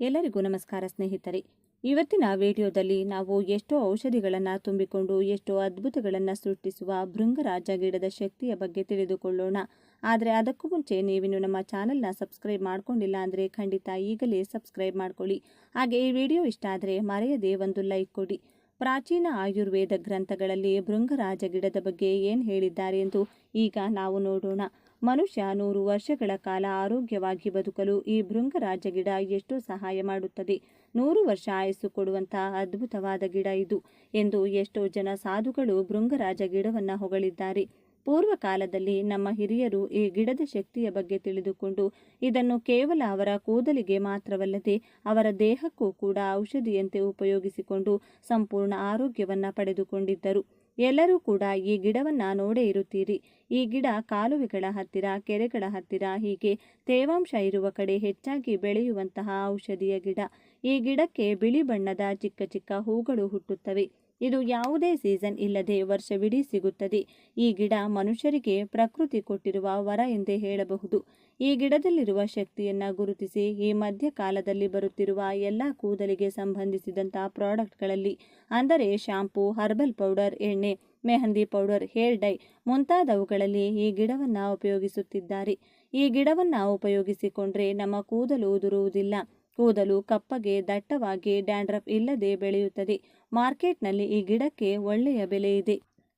ಎಲ್ಲರಿಗೂ ನಮಸ್ಕಾರ ಸ್ನೇಹಿತರೆ. ಇವತ್ತಿನ ವಿಡಿಯೋದಲ್ಲಿ ನಾವು ಎಷ್ಟೋ ಔಷಧಿಗಳನ್ನು ತುಂಬಿಕೊಂಡು ಎಷ್ಟೋ ಅದ್ಭುತಗಳನ್ನು ಸೃಷ್ಟಿಸುವ ಭೃಂಗರಾಜ ಗಿಡದ ಶಕ್ತಿಯ ಬಗ್ಗೆ ತಿಳಿದುಕೊಳ್ಳೋಣ. ಆದರೆ ಅದಕ್ಕೂ ಮುಂಚೆ ನೀವಿನ್ನು ನಮ್ಮ ಚಾನೆಲ್ನ ಸಬ್ಸ್ಕ್ರೈಬ್ ಮಾಡ್ಕೊಂಡಿಲ್ಲ ಅಂದರೆ ಖಂಡಿತ ಈಗಲೇ ಸಬ್ಸ್ಕ್ರೈಬ್ ಮಾಡ್ಕೊಳ್ಳಿ. ಹಾಗೆ ಈ ವಿಡಿಯೋ ಇಷ್ಟ ಆದರೆ ಮರೆಯದೆ ಒಂದು ಲೈಕ್ ಕೊಡಿ. ಪ್ರಾಚೀನ ಆಯುರ್ವೇದ ಗ್ರಂಥಗಳಲ್ಲಿ ಭೃಂಗರಾಜ ಗಿಡದ ಬಗ್ಗೆ ಏನು ಹೇಳಿದ್ದಾರೆ ಎಂದು ಈಗ ನಾವು ನೋಡೋಣ. ಮನುಷ್ಯ 100 ವರ್ಷಗಳ ಕಾಲ ಆರೋಗ್ಯವಾಗಿ ಬದುಕಲು ಈ ಭೃಂಗರಾಜ ಗಿಡ ಎಷ್ಟು ಸಹಾಯ ಮಾಡುತ್ತದೆ. 100 ವರ್ಷ ಆಯಸ್ಸು ಕೊಡುವಂತಹ ಅದ್ಭುತವಾದ ಗಿಡ ಇದು ಎಂದು ಎಷ್ಟೋ ಜನ ಸಾಧುಗಳು ಭೃಂಗರಾಜ ಗಿಡವನ್ನು ಹೊಗಳಿದ್ದಾರೆ. ಪೂರ್ವ ಕಾಲದಲ್ಲಿ ನಮ್ಮ ಹಿರಿಯರು ಈ ಗಿಡದ ಶಕ್ತಿಯ ಬಗ್ಗೆ ತಿಳಿದುಕೊಂಡು ಇದನ್ನು ಕೇವಲ ಅವರ ಕೂದಲಿಗೆ ಮಾತ್ರವಲ್ಲದೆ ಅವರ ದೇಹಕ್ಕೂ ಕೂಡ ಔಷಧಿಯಂತೆ ಉಪಯೋಗಿಸಿಕೊಂಡು ಸಂಪೂರ್ಣ ಆರೋಗ್ಯವನ್ನು ಪಡೆದುಕೊಂಡಿದ್ದರು. ಎಲ್ಲರೂ ಕೂಡ ಈ ಗಿಡವನ್ನು ನೋಡೇ ಇರುತ್ತೀರಿ. ಈ ಗಿಡ ಕಾಲುವೆಗಳ ಹತ್ತಿರ, ಕೆರೆಗಳ ಹತ್ತಿರ, ಹೀಗೆ ತೇವಾಂಶ ಇರುವ ಕಡೆ ಹೆಚ್ಚಾಗಿ ಬೆಳೆಯುವಂತಹ ಔಷಧಿಯ ಗಿಡ. ಈ ಗಿಡಕ್ಕೆ ಬಿಳಿ ಬಣ್ಣದ ಚಿಕ್ಕ ಚಿಕ್ಕ ಹೂಗಳು ಹುಟ್ಟುತ್ತವೆ. ಇದು ಯಾವುದೇ ಸೀಸನ್ ಇಲ್ಲದೆ ವರ್ಷವಿಡೀ ಸಿಗುತ್ತದೆ. ಈ ಗಿಡ ಮನುಷ್ಯರಿಗೆ ಪ್ರಕೃತಿ ಕೊಟ್ಟಿರುವ ವರ ಎಂದೇ ಹೇಳಬಹುದು. ಈ ಗಿಡದಲ್ಲಿರುವ ಶಕ್ತಿಯನ್ನು ಗುರುತಿಸಿ ಈ ಮಧ್ಯಕಾಲದಲ್ಲಿ ಬರುತ್ತಿರುವ ಎಲ್ಲ ಕೂದಲಿಗೆ ಸಂಬಂಧಿಸಿದಂತಹ ಪ್ರಾಡಕ್ಟ್ಗಳಲ್ಲಿ, ಅಂದರೆ ಶಾಂಪೂ, ಹರ್ಬಲ್ ಪೌಡರ್, ಎಣ್ಣೆ, ಮೆಹಂದಿ ಪೌಡರ್, ಹೇರ್ ಡೈ ಮುಂತಾದವುಗಳಲ್ಲಿ ಈ ಗಿಡವನ್ನು ಉಪಯೋಗಿಸುತ್ತಿದ್ದಾರೆ. ಈ ಗಿಡವನ್ನು ಉಪಯೋಗಿಸಿಕೊಂಡ್ರೆ ನಮ್ಮ ಕೂದಲು ಉದುರುವುದಿಲ್ಲ. ಕೂದಲು ಕಪ್ಪಗೆ, ದಟ್ಟವಾಗಿ, ಡ್ಯಾಂಡ್ರಫ್ ಇಲ್ಲದೆ ಬೆಳೆಯುತ್ತದೆ. ಮಾರ್ಕೆಟ್ನಲ್ಲಿ ಈ ಗಿಡಕ್ಕೆ ಒಳ್ಳೆಯ ಬೆಲೆ ಇದೆ.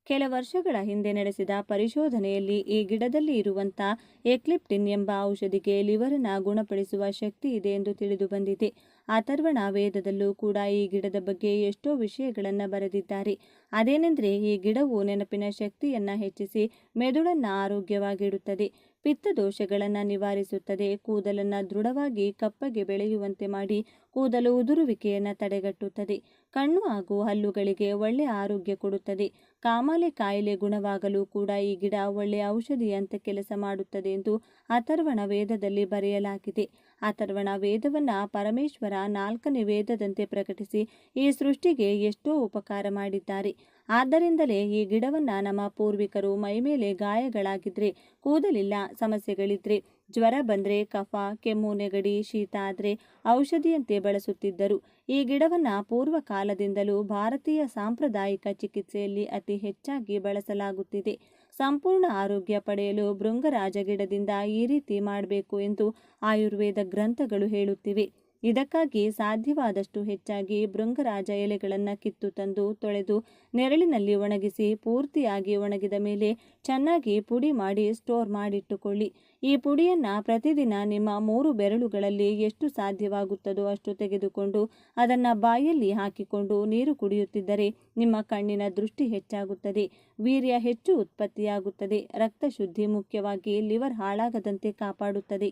ಕೆಲ ವರ್ಷಗಳ ಹಿಂದೆ ನಡೆಸಿದ ಪರಿಶೋಧನೆಯಲ್ಲಿ ಈ ಗಿಡದಲ್ಲಿ ಇರುವಂಥ ಎಕ್ಲಿಪ್ಟಿನ್ ಎಂಬ ಔಷಧಿಗೆ ಲಿವರನ್ನು ಗುಣಪಡಿಸುವ ಶಕ್ತಿ ಇದೆ ಎಂದು ತಿಳಿದು ಬಂದಿದೆ. ಅಥರ್ವಣ ವೇದದಲ್ಲೂ ಕೂಡ ಈ ಗಿಡದ ಬಗ್ಗೆ ಎಷ್ಟೋ ವಿಷಯಗಳನ್ನು ಬರೆದಿದ್ದಾರೆ. ಅದೇನೆಂದರೆ, ಈ ಗಿಡವು ನೆನಪಿನ ಶಕ್ತಿಯನ್ನು ಹೆಚ್ಚಿಸಿ ಮೆದುಳನ್ನು ಆರೋಗ್ಯವಾಗಿಡುತ್ತದೆ, ಪಿತ್ತದೋಷಗಳನ್ನು ನಿವಾರಿಸುತ್ತದೆ, ಕೂದಲನ್ನು ದೃಢವಾಗಿ ಕಪ್ಪಗೆ ಬೆಳೆಯುವಂತೆ ಮಾಡಿ ಕೂದಲು ಉದುರುವಿಕೆಯನ್ನು ತಡೆಗಟ್ಟುತ್ತದೆ, ಕಣ್ಣು ಹಾಗೂ ಹಲ್ಲುಗಳಿಗೆ ಒಳ್ಳೆಯ ಆರೋಗ್ಯ ಕೊಡುತ್ತದೆ, ಕಾಮಾಲೆ ಕಾಯಿಲೆ ಗುಣವಾಗಲು ಕೂಡ ಈ ಗಿಡ ಒಳ್ಳೆಯ ಔಷಧಿಯಂತೆ ಕೆಲಸ ಮಾಡುತ್ತದೆ ಎಂದು ಅಥರ್ವಣ ವೇದದಲ್ಲಿ ಬರೆಯಲಾಗಿದೆ. ಅಥರ್ವಣ ವೇದವನ್ನು ಪರಮೇಶ್ವರ 4ನೇ ವೇದದಂತೆ ಪ್ರಕಟಿಸಿ ಈ ಸೃಷ್ಟಿಗೆ ಎಷ್ಟೋ ಉಪಕಾರ ಮಾಡಿದ್ದಾರೆ. ಆದ್ದರಿಂದಲೇ ಈ ಗಿಡವನ್ನು ನಮ್ಮ ಪೂರ್ವಿಕರು ಮೈಮೇಲೆ ಗಾಯಗಳಾಗಿದ್ರೆ, ಕೂದಲಿಲ್ಲ ಸಮಸ್ಯೆಗಳಿದ್ರೆ, ಜ್ವರ ಬಂದರೆ, ಕಫ, ಕೆಮ್ಮು, ನೆಗಡಿ, ಶೀತ ಆದರೆ ಔಷಧಿಯಂತೆ ಬಳಸುತ್ತಿದ್ದರು. ಈ ಗಿಡವನ್ನು ಪೂರ್ವ ಕಾಲದಿಂದಲೂ ಭಾರತೀಯ ಸಾಂಪ್ರದಾಯಿಕ ಚಿಕಿತ್ಸೆಯಲ್ಲಿ ಅತಿ ಹೆಚ್ಚಾಗಿ ಬಳಸಲಾಗುತ್ತಿದೆ. ಸಂಪೂರ್ಣ ಆರೋಗ್ಯ ಪಡೆಯಲು ಭೃಂಗರಾಜ ಗಿಡದಿಂದ ಈ ರೀತಿ ಮಾಡಬೇಕು ಎಂದು ಆಯುರ್ವೇದ ಗ್ರಂಥಗಳು ಹೇಳುತ್ತಿವೆ. ಇದಕ್ಕಾಗಿ ಸಾಧ್ಯವಾದಷ್ಟು ಹೆಚ್ಚಾಗಿ ಭೃಂಗರಾಜ ಎಲೆಗಳನ್ನು ಕಿತ್ತು ತಂದು ತೊಳೆದು ನೆರಳಿನಲ್ಲಿ ಒಣಗಿಸಿ ಪೂರ್ತಿಯಾಗಿ ಒಣಗಿದ ಮೇಲೆ ಚೆನ್ನಾಗಿ ಪುಡಿ ಮಾಡಿ ಸ್ಟೋರ್ ಮಾಡಿಟ್ಟುಕೊಳ್ಳಿ. ಈ ಪುಡಿಯನ್ನು ಪ್ರತಿದಿನ ನಿಮ್ಮ 3 ಬೆರಳುಗಳಲ್ಲಿ ಎಷ್ಟು ಸಾಧ್ಯವಾಗುತ್ತದೋ ಅಷ್ಟು ತೆಗೆದುಕೊಂಡು ಅದನ್ನು ಬಾಯಲ್ಲಿ ಹಾಕಿಕೊಂಡು ನೀರು ಕುಡಿಯುತ್ತಿದ್ದರೆ ನಿಮ್ಮ ಕಣ್ಣಿನ ದೃಷ್ಟಿ ಹೆಚ್ಚಾಗುತ್ತದೆ, ವೀರ್ಯ ಹೆಚ್ಚು ಉತ್ಪತ್ತಿಯಾಗುತ್ತದೆ, ರಕ್ತ ಶುದ್ಧಿ, ಮುಖ್ಯವಾಗಿ ಲಿವರ್ ಹಾಳಾಗದಂತೆ ಕಾಪಾಡುತ್ತದೆ.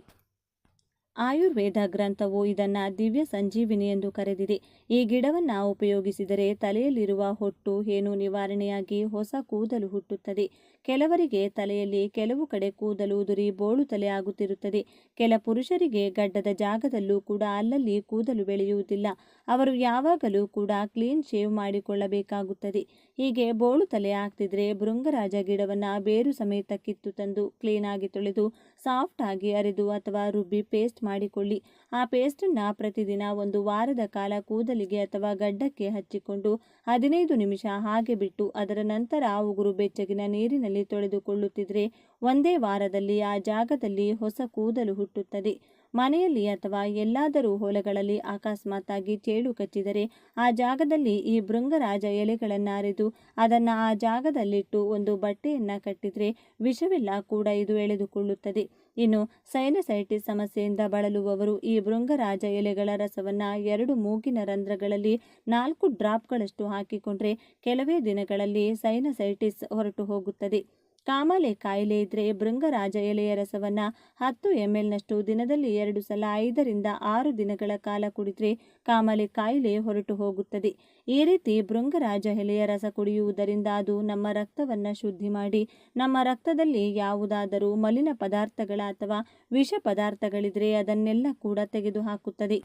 ಆಯುರ್ವೇದ ಗ್ರಂಥವು ಇದನ್ನು ದಿವ್ಯ ಸಂಜೀವಿನಿ ಎಂದು ಕರೆದಿದೆ. ಈ ಗಿಡವನ್ನು ಉಪಯೋಗಿಸಿದರೆ ತಲೆಯಲ್ಲಿರುವ ಹೊಟ್ಟು, ಹೇನು ನಿವಾರಣೆಯಾಗಿ ಹೊಸ ಕೂದಲು ಹುಟ್ಟುತ್ತದೆ. ಕೆಲವರಿಗೆ ತಲೆಯಲ್ಲಿ ಕೆಲವು ಕಡೆ ಕೂದಲು ಉದುರಿ ಬೋಳು ತಲೆ ಆಗುತ್ತಿರುತ್ತದೆ. ಕೆಲ ಪುರುಷರಿಗೆ ಗಡ್ಡದ ಜಾಗದಲ್ಲೂ ಕೂಡ ಅಲ್ಲಲ್ಲಿ ಕೂದಲು ಬೆಳೆಯುವುದಿಲ್ಲ. ಅವರು ಯಾವಾಗಲೂ ಕೂಡ ಕ್ಲೀನ್ ಶೇವ್ ಮಾಡಿಕೊಳ್ಳಬೇಕಾಗುತ್ತದೆ. ಹೀಗೆ ಬೋಳು ತಲೆ ಆಗ್ತಿದ್ರೆ ಭೃಂಗರಾಜ ಗಿಡವನ್ನು ಬೇರು ಸಮೇತ ಕಿತ್ತು ತಂದು ಕ್ಲೀನಾಗಿ ತೊಳೆದು ಸಾಫ್ಟ್ ಆಗಿ ಅರೆದು ಅಥವಾ ರುಬ್ಬಿ ಪೇಸ್ಟ್ ಮಾಡಿಕೊಳ್ಳಿ. ಆ ಪೇಸ್ಟನ್ನು ಪ್ರತಿದಿನ 1 ವಾರದ ಕಾಲ ಕೂದಲಿಗೆ ಅಥವಾ ಗಡ್ಡಕ್ಕೆ ಹಚ್ಚಿಕೊಂಡು 15 ನಿಮಿಷ ಹಾಗೆ ಬಿಟ್ಟು ಅದರ ನಂತರ ಉಗುರು ಬೆಚ್ಚಗಿನ ನೀರಿನಲ್ಲಿ ತೊಳೆದುಕೊಳ್ಳುತ್ತಿದ್ರೆ ಒಂದೇ ವಾರದಲ್ಲಿ ಆ ಜಾಗದಲ್ಲಿ ಹೊಸ ಕೂದಲು ಹುಟ್ಟುತ್ತದೆ. ಮನೆಯಲ್ಲಿ ಅಥವಾ ಎಲ್ಲಾದರೂ ಹೊಲಗಳಲ್ಲಿ ಅಕಸ್ಮಾತ್ತಾಗಿ ಚೇಳು ಕಚ್ಚಿದರೆ ಆ ಜಾಗದಲ್ಲಿ ಈ ಭೃಂಗರಾಜ ಎಲೆಗಳನ್ನು ಅರೆದು ಅದನ್ನು ಆ ಜಾಗದಲ್ಲಿಟ್ಟು ಒಂದು ಬಟ್ಟೆಯನ್ನು ಕಟ್ಟಿದರೆ ವಿಷವೆಲ್ಲ ಕೂಡ ಇದು ಎಳೆದುಕೊಳ್ಳುತ್ತದೆ. ಇನ್ನು ಸೈನಸೈಟಿಸ್ ಸಮಸ್ಯೆಯಿಂದ ಬಳಲುವವರು ಈ ಭೃಂಗರಾಜ ಎಲೆಗಳ ರಸವನ್ನು 2 ಮೂಗಿನ ರಂಧ್ರಗಳಲ್ಲಿ 4 ಡ್ರಾಪ್ಗಳಷ್ಟು ಹಾಕಿಕೊಂಡ್ರೆ ಕೆಲವೇ ದಿನಗಳಲ್ಲಿ ಸೈನಸೈಟಿಸ್ ಹೊರಟು ಹೋಗುತ್ತದೆ. ಕಾಮಾಲೆ ಕಾಯಿಲೆ ಇದ್ದರೆ ಭೃಂಗರಾಜ ಎಲೆಯ ರಸವನ್ನು 10 ml ನಷ್ಟು ದಿನದಲ್ಲಿ 2 ಸಲ 5 ರಿಂದ 6 ದಿನಗಳ ಕಾಲ ಕುಡಿದರೆ ಕಾಮಾಲೆ ಕಾಯಿಲೆ ಹೊರಟು ಹೋಗುತ್ತದೆ. ಈ ರೀತಿ ಭೃಂಗರಾಜ ಎಲೆಯ ರಸ ಕುಡಿಯುವುದರಿಂದ ಅದು ನಮ್ಮ ರಕ್ತವನ್ನು ಶುದ್ಧಿ ಮಾಡಿ ನಮ್ಮ ರಕ್ತದಲ್ಲಿ ಯಾವುದಾದರೂ ಮಲಿನ ಪದಾರ್ಥಗಳ ಅಥವಾ ವಿಷ ಪದಾರ್ಥಗಳಿದ್ರೆ ಅದನ್ನೆಲ್ಲ ಕೂಡ ತೆಗೆದುಹಾಕುತ್ತದೆ.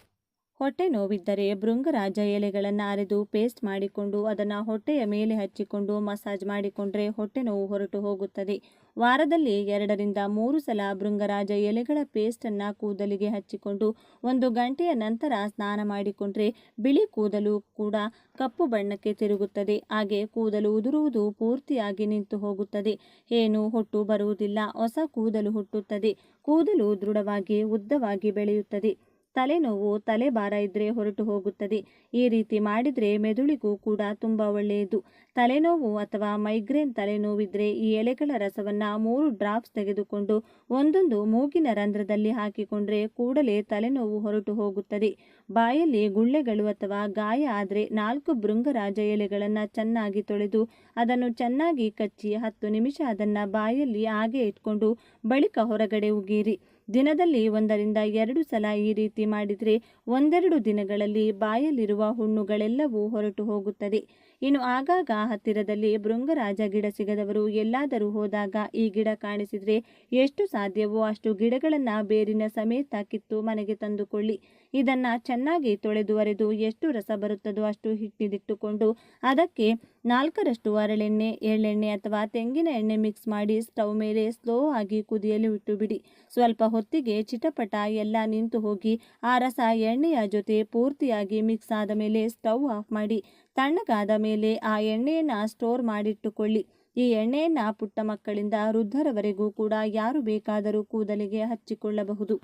ಹೊಟ್ಟೆ ನೋವಿದ್ದರೆ ಭೃಂಗರಾಜ ಎಲೆಗಳನ್ನು ಅರೆದು ಪೇಸ್ಟ್ ಮಾಡಿಕೊಂಡು ಅದನ್ನು ಹೊಟ್ಟೆಯ ಮೇಲೆ ಹಚ್ಚಿಕೊಂಡು ಮಸಾಜ್ ಮಾಡಿಕೊಂಡ್ರೆ ಹೊಟ್ಟೆ ನೋವು ಹೊರಟು ಹೋಗುತ್ತದೆ. ವಾರದಲ್ಲಿ 2ರಿಂದ 3 ಸಲ ಭೃಂಗರಾಜ ಎಲೆಗಳ ಪೇಸ್ಟನ್ನು ಕೂದಲಿಗೆ ಹಚ್ಚಿಕೊಂಡು 1 ಗಂಟೆಯ ನಂತರ ಸ್ನಾನ ಮಾಡಿಕೊಂಡ್ರೆ ಬಿಳಿ ಕೂದಲು ಕೂಡ ಕಪ್ಪು ಬಣ್ಣಕ್ಕೆ ತಿರುಗುತ್ತದೆ. ಹಾಗೆ ಕೂದಲು ಉದುರುವುದು ಪೂರ್ತಿಯಾಗಿ ನಿಂತು ಹೋಗುತ್ತದೆ. ಏನು ಹೊಟ್ಟು ಬರುವುದಿಲ್ಲ, ಹೊಸ ಕೂದಲು ಹುಟ್ಟುತ್ತದೆ. ಕೂದಲು ದೃಢವಾಗಿ ಉದ್ದವಾಗಿ ಬೆಳೆಯುತ್ತದೆ. ತಲೆನೋವು, ತಲೆಭಾರ ಇದ್ದರೆ ಹೊರಟು ಹೋಗುತ್ತದೆ. ಈ ರೀತಿ ಮಾಡಿದರೆ ಮೆದುಳಿಗೂ ಕೂಡ ತುಂಬ ಒಳ್ಳೆಯದು. ತಲೆನೋವು ಅಥವಾ ಮೈಗ್ರೇನ್ ತಲೆನೋವಿದ್ದರೆ ಈ ಎಲೆಗಳ ರಸವನ್ನು 3 ಡ್ರಾಪ್ಸ್ ತೆಗೆದುಕೊಂಡು ಒಂದೊಂದು ಮೂಗಿನ ರಂಧ್ರದಲ್ಲಿ ಹಾಕಿಕೊಂಡ್ರೆ ಕೂಡಲೇ ತಲೆನೋವು ಹೊರಟು ಹೋಗುತ್ತದೆ. ಬಾಯಲ್ಲಿ ಗುಳ್ಳೆಗಳು ಅಥವಾ ಗಾಯ ಆದರೆ 4 ಭೃಂಗರಾಜ ಎಲೆಗಳನ್ನು ಚೆನ್ನಾಗಿ ತೊಳೆದು ಅದನ್ನು ಚೆನ್ನಾಗಿ ಕಚ್ಚಿ 10 ನಿಮಿಷ ಅದನ್ನು ಬಾಯಲ್ಲಿ ಹಾಗೆ ಇಟ್ಕೊಂಡು ಬಳಿಕ ಹೊರಗಡೆ ಉಗೀರಿ. ದಿನದಲ್ಲಿ 1ರಿಂದ 2 ಸಲ ಈ ರೀತಿ ಮಾಡಿದರೆ 1-2 ದಿನಗಳಲ್ಲಿ ಬಾಯಲ್ಲಿರುವ ಹುಣ್ಣುಗಳೆಲ್ಲವೂ ಹೊರಟು ಹೋಗುತ್ತದೆ. ಇನ್ನು ಆಗಾಗ ಹತ್ತಿರದಲ್ಲಿ ಭೃಂಗರಾಜ ಗಿಡ ಸಿಗದವರು ಎಲ್ಲಾದರೂ ಹೋದಾಗ ಈ ಗಿಡ ಕಾಣಿಸಿದರೆ ಎಷ್ಟು ಸಾಧ್ಯವೋ ಅಷ್ಟು ಗಿಡಗಳನ್ನು ಬೇರಿನ ಸಮೇತ ಕಿತ್ತು ಮನೆಗೆ ತಂದುಕೊಳ್ಳಿ. ಇದನ್ನು ಚೆನ್ನಾಗಿ ತೊಳೆದು ಅರೆದು ಎಷ್ಟು ರಸ ಬರುತ್ತದೋ ಅಷ್ಟು ಹಿಡಿದಿಟ್ಟುಕೊಂಡು ಅದಕ್ಕೆ 4ರಷ್ಟು ಹರಳೆಣ್ಣೆ, ಎಳ್ಳೆಣ್ಣೆ ಅಥವಾ ತೆಂಗಿನ ಎಣ್ಣೆ ಮಿಕ್ಸ್ ಮಾಡಿ ಸ್ಟವ್ ಮೇಲೆ ಸ್ಲೋ ಆಗಿ ಕುದಿಯಲು ಇಟ್ಟುಬಿಡಿ. ಸ್ವಲ್ಪ ಹೊತ್ತಿಗೆ ಚಿಟಪಟ ಎಲ್ಲ ನಿಂತು ಹೋಗಿ ಆ ರಸ ಎಣ್ಣೆಯ ಜೊತೆ ಪೂರ್ತಿಯಾಗಿ ಮಿಕ್ಸ್ ಆದ ಮೇಲೆ ಸ್ಟವ್ ಆಫ್ ಮಾಡಿ ತಣ್ಣಗಾದ ಮೇಲೆ ಆ ಎಣ್ಣೆಯನ್ನು ಸ್ಟೋರ್ ಮಾಡಿಟ್ಟುಕೊಳ್ಳಿ. ಈ ಎಣ್ಣೆಯನ್ನು ಪುಟ್ಟ ಮಕ್ಕಳಿಂದ ವೃದ್ಧರವರೆಗೂ ಕೂಡ ಯಾರು ಬೇಕಾದರೂ ಕೂದಲಿಗೆ ಹಚ್ಚಿಕೊಳ್ಳಬಹುದು.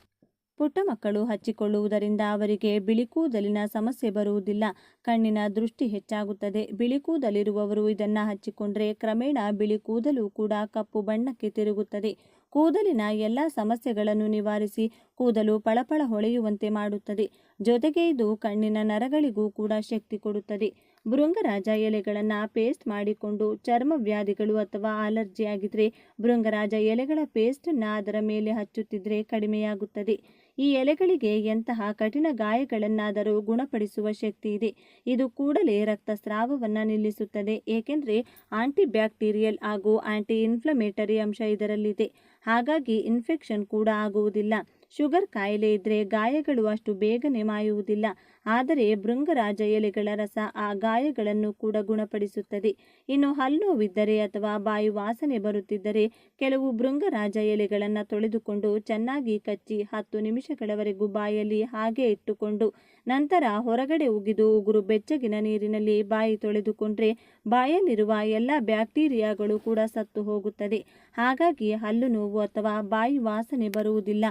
ಪುಟ್ಟ ಮಕ್ಕಳು ಹಚ್ಚಿಕೊಳ್ಳುವುದರಿಂದ ಅವರಿಗೆ ಬಿಳಿ ಕೂದಲಿನ ಸಮಸ್ಯೆ ಬರುವುದಿಲ್ಲ. ಕಣ್ಣಿನ ದೃಷ್ಟಿ ಹೆಚ್ಚಾಗುತ್ತದೆ. ಬಿಳಿ ಕೂದಲಿರುವವರು ಇದನ್ನು ಹಚ್ಚಿಕೊಂಡ್ರೆ ಕ್ರಮೇಣ ಬಿಳಿ ಕೂದಲು ಕೂಡ ಕಪ್ಪು ಬಣ್ಣಕ್ಕೆ ತಿರುಗುತ್ತದೆ. ಕೂದಲಿನ ಎಲ್ಲ ಸಮಸ್ಯೆಗಳನ್ನು ನಿವಾರಿಸಿ ಕೂದಲು ಪಳಪಳ ಹೊಳೆಯುವಂತೆ ಮಾಡುತ್ತದೆ. ಜೊತೆಗೆ ಇದು ಕಣ್ಣಿನ ನರಗಳಿಗೂ ಕೂಡ ಶಕ್ತಿ ಕೊಡುತ್ತದೆ. ಭೃಂಗರಾಜ ಎಲೆಗಳನ್ನು ಪೇಸ್ಟ್ ಮಾಡಿಕೊಂಡು ಚರ್ಮ ವ್ಯಾಧಿಗಳು ಅಥವಾ ಅಲರ್ಜಿ ಆಗಿದ್ರೆ ಭೃಂಗರಾಜ ಎಲೆಗಳ ಪೇಸ್ಟನ್ನು ಅದರ ಮೇಲೆ ಹಚ್ಚುತ್ತಿದ್ರೆ ಕಡಿಮೆಯಾಗುತ್ತದೆ. ಈ ಎಲೆಗಳಿಗೆ ಎಂತಹ ಕಠಿಣ ಗಾಯಗಳನ್ನಾದರೂ ಗುಣಪಡಿಸುವ ಶಕ್ತಿ ಇದೆ. ಇದು ಕೂಡಲೇ ರಕ್ತಸ್ರಾವವನ್ನು ನಿಲ್ಲಿಸುತ್ತದೆ. ಏಕೆಂದರೆ ಆಂಟಿಬ್ಯಾಕ್ಟೀರಿಯಲ್ ಹಾಗೂ ಆಂಟಿ ಇನ್ಫ್ಲಮೇಟರಿ ಅಂಶ ಇದರಲ್ಲಿದೆ. ಹಾಗಾಗಿ ಇನ್ಫೆಕ್ಷನ್ ಕೂಡ ಆಗುವುದಿಲ್ಲ. ಶುಗರ್ ಕಾಯಿಲೆ ಇದ್ದರೆ ಗಾಯಗಳು ಅಷ್ಟು ಬೇಗನೆ ಮಾಯುವುದಿಲ್ಲ. ಆದರೆ ಭೃಂಗರಾಜ ಎಲೆಗಳ ರಸ ಆ ಗಾಯಗಳನ್ನು ಕೂಡ ಗುಣಪಡಿಸುತ್ತದೆ. ಇನ್ನು ಹಲ್ಲು ನೋವಿದ್ದರೆ ಅಥವಾ ಬಾಯಿ ವಾಸನೆ ಬರುತ್ತಿದ್ದರೆ ಕೆಲವು ಭೃಂಗರಾಜ ಎಲೆಗಳನ್ನು ತೊಳೆದುಕೊಂಡು ಚೆನ್ನಾಗಿ ಕಚ್ಚಿ 10 ನಿಮಿಷಗಳವರೆಗೂ ಬಾಯಲ್ಲಿ ಹಾಗೆ ಇಟ್ಟುಕೊಂಡು ನಂತರ ಹೊರಗಡೆ ಉಗಿದು ಉಗುರು ಬೆಚ್ಚಗಿನ ನೀರಿನಲ್ಲಿ ಬಾಯಿ ತೊಳೆದುಕೊಂಡ್ರೆ ಬಾಯಲ್ಲಿರುವ ಎಲ್ಲ ಬ್ಯಾಕ್ಟೀರಿಯಾಗಳು ಕೂಡ ಸತ್ತು ಹೋಗುತ್ತದೆ. ಹಾಗಾಗಿ ಹಲ್ಲು ನೋವು ಅಥವಾ ಬಾಯಿ ವಾಸನೆ ಬರುವುದಿಲ್ಲ.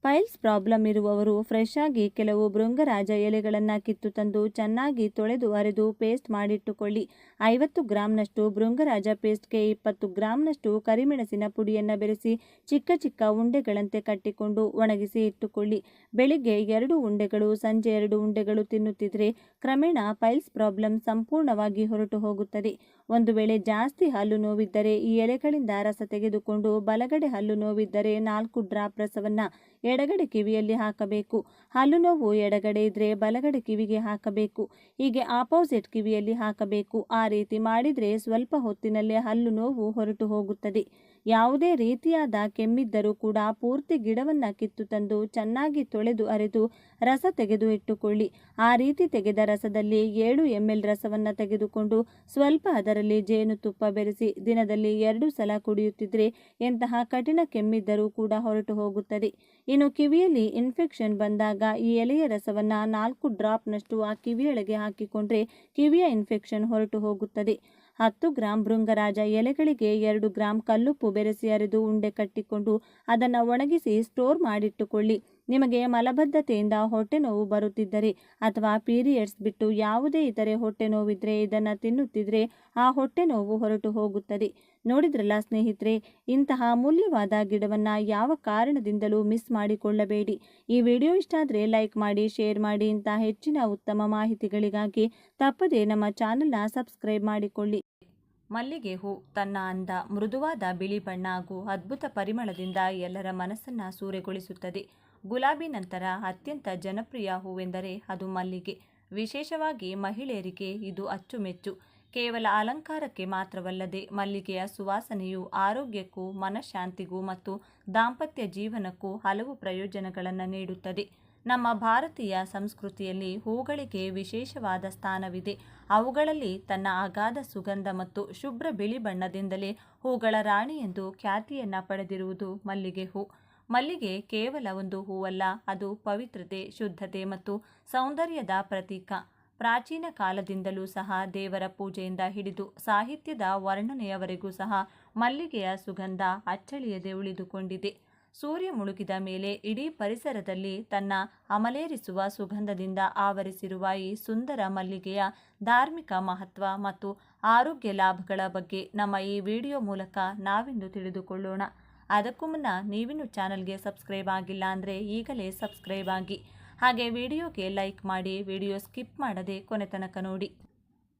ಪೈಲ್ಸ್ ಪ್ರಾಬ್ಲಮ್ ಇರುವವರು ಫ್ರೆಶ್ ಆಗಿ ಕೆಲವು ಭೃಂಗರಾಜ ಎಲೆಗಳನ್ನು ಕಿತ್ತು ತಂದು ಚೆನ್ನಾಗಿ ತೊಳೆದು ಅರೆದು ಪೇಸ್ಟ್ ಮಾಡಿಟ್ಟುಕೊಳ್ಳಿ. 50 ಗ್ರಾಂನಷ್ಟು ಭೃಂಗರಾಜ ಪೇಸ್ಟ್ಗೆ 20 ಗ್ರಾಂನಷ್ಟು ಕರಿಮೆಣಸಿನ ಪುಡಿಯನ್ನು ಬೆರೆಸಿ ಚಿಕ್ಕ ಚಿಕ್ಕ ಉಂಡೆಗಳಂತೆ ಕಟ್ಟಿಕೊಂಡು ಒಣಗಿಸಿ ಇಟ್ಟುಕೊಳ್ಳಿ. ಬೆಳಿಗ್ಗೆ 2 ಉಂಡೆಗಳು, ಸಂಜೆ 2 ಉಂಡೆಗಳು ತಿನ್ನುತ್ತಿದ್ರೆ ಕ್ರಮೇಣ ಪೈಲ್ಸ್ ಪ್ರಾಬ್ಲಮ್ ಸಂಪೂರ್ಣವಾಗಿ ಹೊರಟು ಹೋಗುತ್ತದೆ. ಒಂದು ವೇಳೆ ಜಾಸ್ತಿ ಹಲ್ಲು ನೋವಿದ್ದರೆ ಈ ಎಲೆಗಳಿಂದ ರಸ ತೆಗೆದುಕೊಂಡು ಬಲಗಡೆ ಹಲ್ಲು ನೋವಿದ್ದರೆ 4 ಡ್ರಾಪ್ ರಸವನ್ನು ಎಡಗಡೆ ಕಿವಿಯಲ್ಲಿ ಹಾಕಬೇಕು. ಹಲ್ಲು ನೋವು ಎಡಗಡೆ ಇದ್ದರೆ ಬಲಗಡೆ ಕಿವಿಗೆ ಹಾಕಬೇಕು. ಹೀಗೆ ಆಪೋಸಿಟ್ ಕಿವಿಯಲ್ಲಿ ಹಾಕಬೇಕು. ಆ ರೀತಿ ಮಾಡಿದರೆ ಸ್ವಲ್ಪ ಹೊತ್ತಿನಲ್ಲೇ ಹಲ್ಲು ನೋವು ಹೊರಟು ಹೋಗುತ್ತದೆ. ಯಾವುದೇ ರೀತಿಯಾದ ಕೆಮ್ಮಿದ್ದರೂ ಕೂಡ ಪೂರ್ತಿ ಗಿಡವನ್ನು ಕಿತ್ತು ತಂದು ಚೆನ್ನಾಗಿ ತೊಳೆದು ಅರೆದು ರಸ ತೆಗೆದು ಇಟ್ಟುಕೊಳ್ಳಿ. ಆ ರೀತಿ ತೆಗೆದ ರಸದಲ್ಲಿ 7 ml ರಸವನ್ನು ತೆಗೆದುಕೊಂಡು ಸ್ವಲ್ಪ ಅದರಲ್ಲಿ ಜೇನುತುಪ್ಪ ಬೆರೆಸಿ ದಿನದಲ್ಲಿ 2 ಸಲ ಕುಡಿಯುತ್ತಿದ್ರೆ ಎಂತಹ ಕಠಿಣ ಕೆಮ್ಮಿದ್ದರೂ ಕೂಡ ಹೊರಟು ಹೋಗುತ್ತದೆ. ಇನ್ನು ಕಿವಿಯಲ್ಲಿ ಇನ್ಫೆಕ್ಷನ್ ಬಂದಾಗ ಈ ಎಲೆಯ ರಸವನ್ನು 4 ಡ್ರಾಪ್ನಷ್ಟು ಆ ಕಿವಿಯೊಳಗೆ ಹಾಕಿಕೊಂಡ್ರೆ ಕಿವಿಯ ಇನ್ಫೆಕ್ಷನ್ ಹೊರಟು ಹೋಗುತ್ತದೆ. 10 ಗ್ರಾಂ ಭೃಂಗರಾಜ ಎಲೆಗಳಿಗೆ 2 ಗ್ರಾಂ ಕಲ್ಲುಪ್ಪು ಬೆರೆಸಿ ಅರೆದು ಉಂಡೆ ಕಟ್ಟಿಕೊಂಡು ಅದನ್ನು ಒಣಗಿಸಿ ಸ್ಟೋರ್ ಮಾಡಿಟ್ಟುಕೊಳ್ಳಿ. ನಿಮಗೆ ಮಲಬದ್ಧತೆಯಿಂದ ಹೊಟ್ಟೆ ನೋವು ಬರುತ್ತಿದ್ದರೆ ಅಥವಾ ಪೀರಿಯಡ್ಸ್ ಬಿಟ್ಟು ಯಾವುದೇ ಇತರೆ ಹೊಟ್ಟೆ ನೋವಿದ್ರೆ ಇದನ್ನು ತಿನ್ನುತ್ತಿದ್ರೆ ಆ ಹೊಟ್ಟೆ ನೋವು ಹೊರಟು ಹೋಗುತ್ತದೆ. ನೋಡಿದ್ರಲ್ಲ ಸ್ನೇಹಿತರೆ, ಇಂತಹ ಅಮೂಲ್ಯವಾದ ಗಿಡವನ್ನು ಯಾವ ಕಾರಣದಿಂದಲೂ ಮಿಸ್ ಮಾಡಿಕೊಳ್ಳಬೇಡಿ. ಈ ವಿಡಿಯೋ ಇಷ್ಟ ಆದರೆ ಲೈಕ್ ಮಾಡಿ, ಶೇರ್ ಮಾಡಿ. ಇಂತಹ ಹೆಚ್ಚಿನ ಉತ್ತಮ ಮಾಹಿತಿಗಳಿಗಾಗಿ ತಪ್ಪದೇ ನಮ್ಮ ಚಾನೆಲ್ನ ಸಬ್ಸ್ಕ್ರೈಬ್ ಮಾಡಿಕೊಳ್ಳಿ. ಮಲ್ಲಿಗೆ ಹೂ ತನ್ನ ಅಂದ, ಮೃದುವಾದ ಬಿಳಿ ಬಣ್ಣ ಹಾಗೂ ಅದ್ಭುತ ಪರಿಮಳದಿಂದ ಎಲ್ಲರ ಮನಸ್ಸನ್ನು ಸೂರೆಗೊಳಿಸುತ್ತದೆ. ಗುಲಾಬಿ ನಂತರ ಅತ್ಯಂತ ಜನಪ್ರಿಯ ಹೂವೆಂದರೆ ಅದು ಮಲ್ಲಿಗೆ. ವಿಶೇಷವಾಗಿ ಮಹಿಳೆಯರಿಗೆ ಇದು ಅಚ್ಚುಮೆಚ್ಚು. ಕೇವಲ ಅಲಂಕಾರಕ್ಕೆ ಮಾತ್ರವಲ್ಲದೆ ಮಲ್ಲಿಗೆಯ ಸುವಾಸನೆಯು ಆರೋಗ್ಯಕ್ಕೂ ಮನಃಶಾಂತಿಗೂ ಮತ್ತು ದಾಂಪತ್ಯ ಜೀವನಕ್ಕೂ ಹಲವು ಪ್ರಯೋಜನಗಳನ್ನು ನೀಡುತ್ತದೆ. ನಮ್ಮ ಭಾರತೀಯ ಸಂಸ್ಕೃತಿಯಲ್ಲಿ ಹೂಗಳಿಗೆ ವಿಶೇಷವಾದ ಸ್ಥಾನವಿದೆ. ಅವುಗಳಲ್ಲಿ ತನ್ನ ಅಗಾಧ ಸುಗಂಧ ಮತ್ತು ಶುಭ್ರ ಬಿಳಿ ಬಣ್ಣದಿಂದಲೇ ಹೂಗಳ ರಾಣಿ ಎಂದು ಖ್ಯಾತಿಯನ್ನ ಪಡೆದಿರುವುದು ಮಲ್ಲಿಗೆ ಹೂ. ಮಲ್ಲಿಗೆ ಕೇವಲ ಒಂದು ಹೂವಲ್ಲ, ಅದು ಪವಿತ್ರತೆ, ಶುದ್ಧತೆ ಮತ್ತು ಸೌಂದರ್ಯದ ಪ್ರತೀಕ. ಪ್ರಾಚೀನ ಕಾಲದಿಂದಲೂ ಸಹ ದೇವರ ಪೂಜೆಯಿಂದ ಹಿಡಿದು ಸಾಹಿತ್ಯದ ವರ್ಣನೆಯವರೆಗೂ ಸಹ ಮಲ್ಲಿಗೆಯ ಸುಗಂಧ ಅಚ್ಚಳಿಯದೆ ಉಳಿದುಕೊಂಡಿದೆ. ಸೂರ್ಯ ಮುಳುಗಿದ ಮೇಲೆ ಇಡೀ ಪರಿಸರದಲ್ಲಿ ತನ್ನ ಅಮಲೇರಿಸುವ ಸುಗಂಧದಿಂದ ಆವರಿಸಿರುವ ಈ ಸುಂದರ ಮಲ್ಲಿಗೆಯ ಧಾರ್ಮಿಕ ಮಹತ್ವ ಮತ್ತು ಆರೋಗ್ಯ ಲಾಭಗಳ ಬಗ್ಗೆ ನಮ್ಮ ಈ ವಿಡಿಯೋ ಮೂಲಕ ನಾವಿಂದು ತಿಳಿದುಕೊಳ್ಳೋಣ. ಅದಕ್ಕೂ ಮುನ್ನ ನೀವಿನ್ನು ಚಾನಲ್ಗೆ ಸಬ್ಸ್ಕ್ರೈಬ್ ಆಗಿಲ್ಲ ಅಂದರೆ ಈಗಲೇ ಸಬ್ಸ್ಕ್ರೈಬ್ ಆಗಿ, ಹಾಗೆ ವಿಡಿಯೋಗೆ ಲೈಕ್ ಮಾಡಿ, ವಿಡಿಯೋ ಸ್ಕಿಪ್ ಮಾಡದೆ ಕೊನೆ ತನಕ ನೋಡಿ.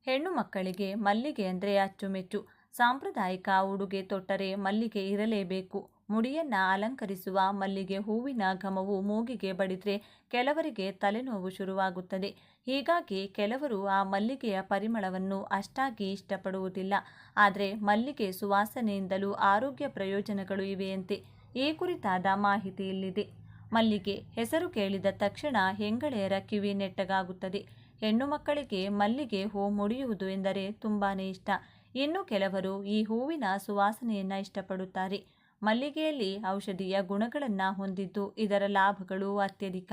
ಹೆಣ್ಣು ಮಕ್ಕಳಿಗೆ ಮಲ್ಲಿಗೆ ಅಂದರೆ ಅಚ್ಚುಮೆಚ್ಚು. ಸಾಂಪ್ರದಾಯಿಕ ಉಡುಗೆ ತೊಟ್ಟರೆ ಮಲ್ಲಿಗೆ ಇರಲೇಬೇಕು. ಮುಡಿಯನ್ನ ಅಲಂಕರಿಸುವ ಮಲ್ಲಿಗೆ ಹೂವಿನ ಘಮವು ಮೂಗಿಗೆ ಬಡಿದ್ರೆ ಕೆಲವರಿಗೆ ತಲೆನೋವು ಶುರುವಾಗುತ್ತದೆ. ಹೀಗಾಗಿ ಕೆಲವರು ಆ ಮಲ್ಲಿಗೆಯ ಪರಿಮಳವನ್ನು ಅಷ್ಟಾಗಿ ಇಷ್ಟಪಡುವುದಿಲ್ಲ. ಆದರೆ ಮಲ್ಲಿಗೆ ಸುವಾಸನೆಯಿಂದಲೂ ಆರೋಗ್ಯ ಪ್ರಯೋಜನಗಳು ಇವೆಯಂತೆ. ಈ ಕುರಿತಾದ ಮಾಹಿತಿ ಇಲ್ಲಿದೆ. ಮಲ್ಲಿಗೆ ಹೆಸರು ಕೇಳಿದ ತಕ್ಷಣ ಹೆಂಗಳೆಯರ ಕಿವಿ ನೆಟ್ಟಗಾಗುತ್ತದೆ. ಹೆಣ್ಣು ಮಕ್ಕಳಿಗೆ ಮಲ್ಲಿಗೆ ಹೂ ಮುಡಿಯುವುದು ಎಂದರೆ ತುಂಬಾನೇ ಇಷ್ಟ. ಇನ್ನು ಕೆಲವರು ಈ ಹೂವಿನ ಸುವಾಸನೆಯನ್ನ ಇಷ್ಟಪಡುತ್ತಾರೆ. ಮಲ್ಲಿಗೆಯಲ್ಲಿ ಔಷಧೀಯ ಗುಣಗಳನ್ನು ಹೊಂದಿದ್ದು ಇದರ ಲಾಭಗಳು ಅತ್ಯಧಿಕ.